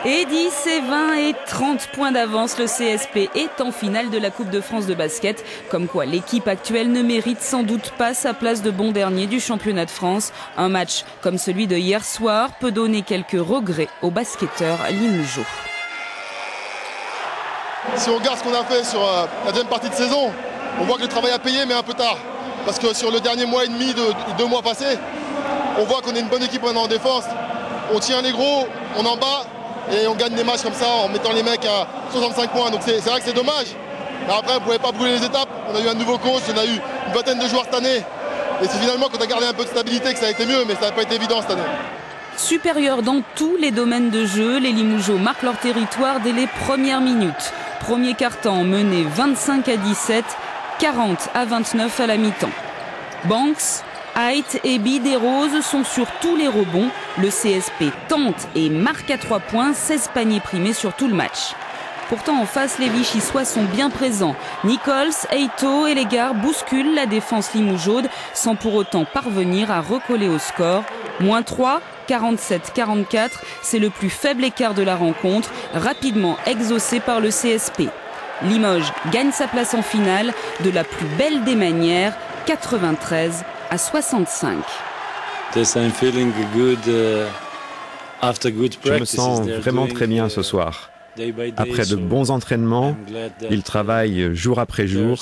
Et 10 et 20 et 30 points d'avance, le CSP est en finale de la Coupe de France de basket. Comme quoi l'équipe actuelle ne mérite sans doute pas sa place de bon dernier du championnat de France. Un match comme celui de hier soir peut donner quelques regrets aux basketteurs limougeaux. Si on regarde ce qu'on a fait sur la deuxième partie de saison, on voit que le travail a payé, mais un peu tard. Parce que sur le dernier mois et demi, 2 mois passés, on voit qu'on est une bonne équipe en défense. On tient les gros, on en bat et on gagne des matchs comme ça en mettant les mecs à 65 points. Donc c'est vrai que c'est dommage. Mais après, on ne pouvait pas brûler les étapes. On a eu un nouveau coach, on a eu une vingtaine de joueurs cette année. Et c'est finalement quand on a gardé un peu de stabilité que ça a été mieux, mais ça n'a pas été évident cette année. Supérieurs dans tous les domaines de jeu, les Limougeaux marquent leur territoire dès les premières minutes. Premier quart-temps mené 25 à 17, 40 à 29 à la mi-temps. Banks, Height et Desroses sont sur tous les rebonds. Le CSP tente et marque à 3 points, 16 paniers primés sur tout le match. Pourtant en face, les Vichysois sont bien présents. Nichols, Eito et Legard bousculent la défense limougeaude sans pour autant parvenir à recoller au score. -3, 47-44, c'est le plus faible écart de la rencontre, rapidement exaucé par le CSP. Limoges gagne sa place en finale de la plus belle des manières, 93 à 65. Je me sens vraiment très bien ce soir. Après de bons entraînements, ils travaillent jour après jour.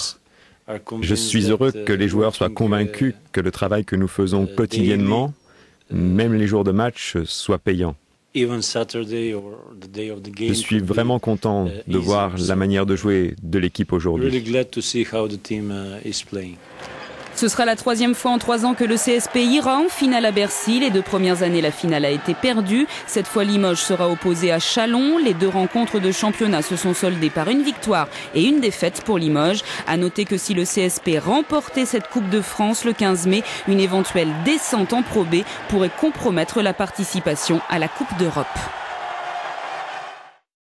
Je suis heureux que les joueurs soient convaincus que le travail que nous faisons quotidiennement, même les jours de match, soit payant. Je suis vraiment content de voir la manière de jouer de l'équipe aujourd'hui. Ce sera la 3e fois en 3 ans que le CSP ira en finale à Bercy. Les 2 premières années, la finale a été perdue. Cette fois, Limoges sera opposé à Châlons. Les 2 rencontres de championnat se sont soldées par une victoire et une défaite pour Limoges. À noter que si le CSP remportait cette Coupe de France le 15 mai, une éventuelle descente en Pro B pourrait compromettre la participation à la Coupe d'Europe.